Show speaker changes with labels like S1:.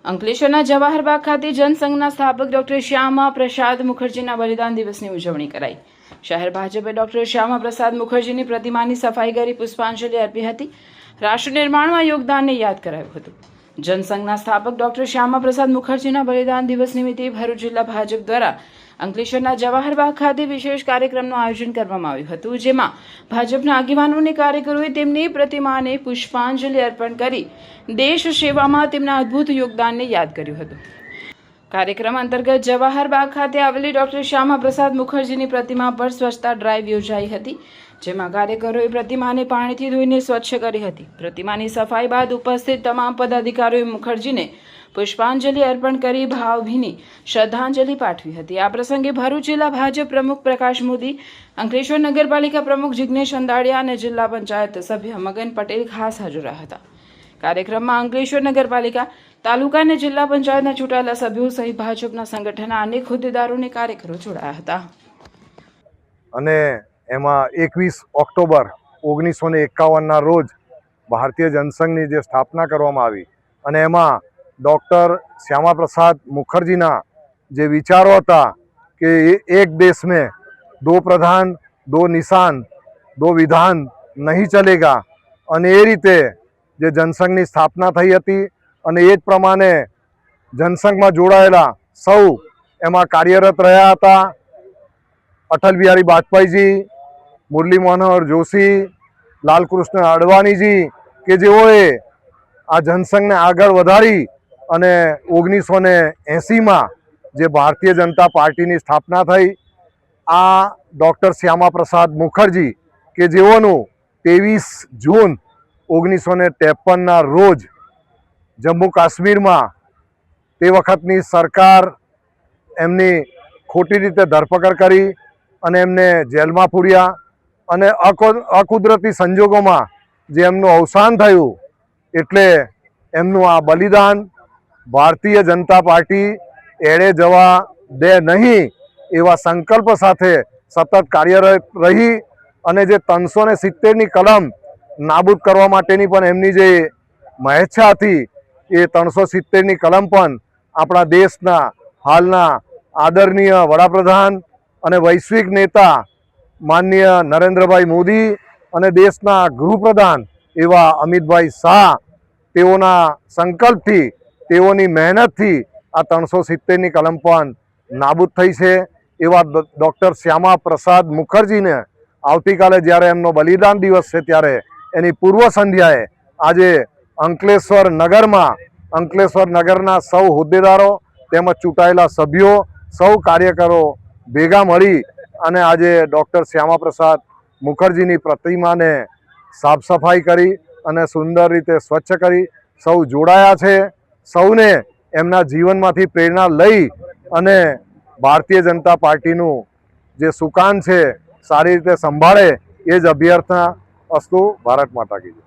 S1: અંકલેશ્વરના જવાહરબાગ ખાતે જનસંઘના સ્થાપક ડોક્ટર શ્યામા પ્રસાદ મુખર્જીના બલિદાન દિવસની ઉજવણી કરાઈ। શહેર ભાજપે ડોક્ટર શ્યામા પ્રસાદ મુખર્જીની પ્રતિમાની સફાઈ કરી પુષ્પાંજલિ અર્પી હતી। રાષ્ટ્ર નિર્માણમાં યોગદાનને યાદ કરાયું હતું। જનસંઘના સ્થાપક ડોક્ટર શ્યામા પ્રસાદ મુખર્જીના બલિદાન દિવસ નિમિત્તે ભરૂચ જિલ્લા ભાજપ દ્વારા અંકલેશ્વરના જવાહરબાગ ખાતે વિશેષ કાર્યક્રમનું આયોજન કરવામાં આવ્યું હતું, જેમાં ભાજપના આગેવાનો અને કાર્યકરોએ તેમની પ્રતિમાને પુષ્પાંજલિ અર્પણ કરી દેશ સેવામાં તેમના અદ્ભુત યોગદાનને યાદ કર્યું હતું। કાર્યક્રમ અંતર્ગત જવાહરબાગ ખાતે આવેલી ડોક્ટર શ્યામા પ્રસાદ મુખર્જીની પ્રતિમા પર સ્વચ્છતા ડ્રાઈવ યોજાઈ હતી, જેમાં કાર્યકરોએ પ્રતિમાને પાણીથી ધોઈને સ્વચ્છ કરી હતી। પ્રતિમાની સફાઈ બાદ ઉપસ્થિત તમામ પદાધિકારીઓએ મુખર્જીને પુષ્પાંજલિ અર્પણ કરી ભાવભીની શ્રદ્ધાંજલિ પાઠવી હતી। આ પ્રસંગે ભરૂચ જિલ્લા ભાજપ પ્રમુખ પ્રકાશ મોદી, અંકલેશ્વર નગરપાલિકા પ્રમુખ જિગ્નેશ અંદાડિયા અને જિલ્લા પંચાયત સભ્ય મગન પટેલ ખાસ હાજર રહ્યા હતા। કાર્યક્રમમાં અંકલેશ્વર નગરપાલિકા, તાલુકા અને જિલ્લા પંચાયતના ચૂંટાયેલા સભ્યો સહિત ભાજપના સંગઠનના અનેક હોદ્દેદારો અને કાર્યકરો જોડાયા હતા।
S2: અને એમાં 21 ઓક્ટોબર 1951ના રોજ ભારતીય જનસંઘની જે સ્થાપના કરવામાં આવી અને એમાં डॉक्टर श्यामा प्रसाद मुखर्जीना जे विचारों था कि एक देश में दो प्रधान, दो निशान, दो विधान नहीं चलेगा અને એ રીતે જે જનસંઘની સ્થાપના થઈ હતી અને એ જ પ્રમાણે જનસંઘમાં જોડાયેલા સૌ એમાં કાર્યરત રહ્યા હતા। અટલ બિહારી વાજપેયીજી, મુરલી મનોહર જોશી, લાલકૃષ્ણ અડવાણીજી કે જેઓએ આ જનસંઘને આગળ વધારી અને 1980માં જે ભારતીય જનતા પાર્ટીની સ્થાપના થઈ। આ ડૉક્ટર શ્યામા પ્રસાદ મુખર્જી કે જેઓનું 23 જૂન 1953ના રોજ જમ્મુ કાશ્મીરમાં તે વખતની સરકાર એમની ખોટી રીતે ધરપકડ કરી અને એમને જેલમાં પૂર્યા અને અકુદરતી સંજોગોમાં જે એમનું અવસાન થયું, એટલે એમનું આ બલિદાન ભારતીય જનતા પાર્ટી એળે જવા દે નહીં એવા સંકલ્પ સાથે સતત કાર્યરત રહી અને જે 370ની કલમ નાબૂદ કરવા માટેની પણ એમની જે મહેચ્છા હતી એ 370ની કલમ પણ આપણા દેશના હાલના આદરણીય વડાપ્રધાન અને વૈશ્વિક નેતા માનનીય નરેન્દ્રભાઈ મોદી અને દેશના ગૃહપ્રધાન એવા અમિતભાઈ શાહ તેઓના સંકલ્પથી, તેઓની મહેનતથી આ 370ની કલમ પણ નાબૂદ થઈ છે। એવા ડૉક્ટર શ્યામા પ્રસાદ મુખર્જીને આવતીકાલે જ્યારે એમનો બલિદાન દિવસ છે ત્યારે એની પૂર્વ સંધ્યાએ આજે અંકલેશ્વર નગરમાં, અંકલેશ્વર નગરના સૌ હોદ્દેદારો તેમજ ચૂંટાયેલા સભ્યો, સૌ કાર્યકરો ભેગા મળી અને આજે ડૉક્ટર શ્યામા પ્રસાદ મુખર્જીની પ્રતિમાને સાફ સફાઈ કરી અને સુંદર રીતે સ્વચ્છ કરી સૌ જોડાયા છે। સૌને એમના જીવનમાંથી પ્રેરણા લઈ અને ભારતીય જનતા પાર્ટીનું જે સુકાન છે સારી રીતે સંભાળે એ જ અભ્યર્થના અસ્તુ। ભારત માતા કી જય।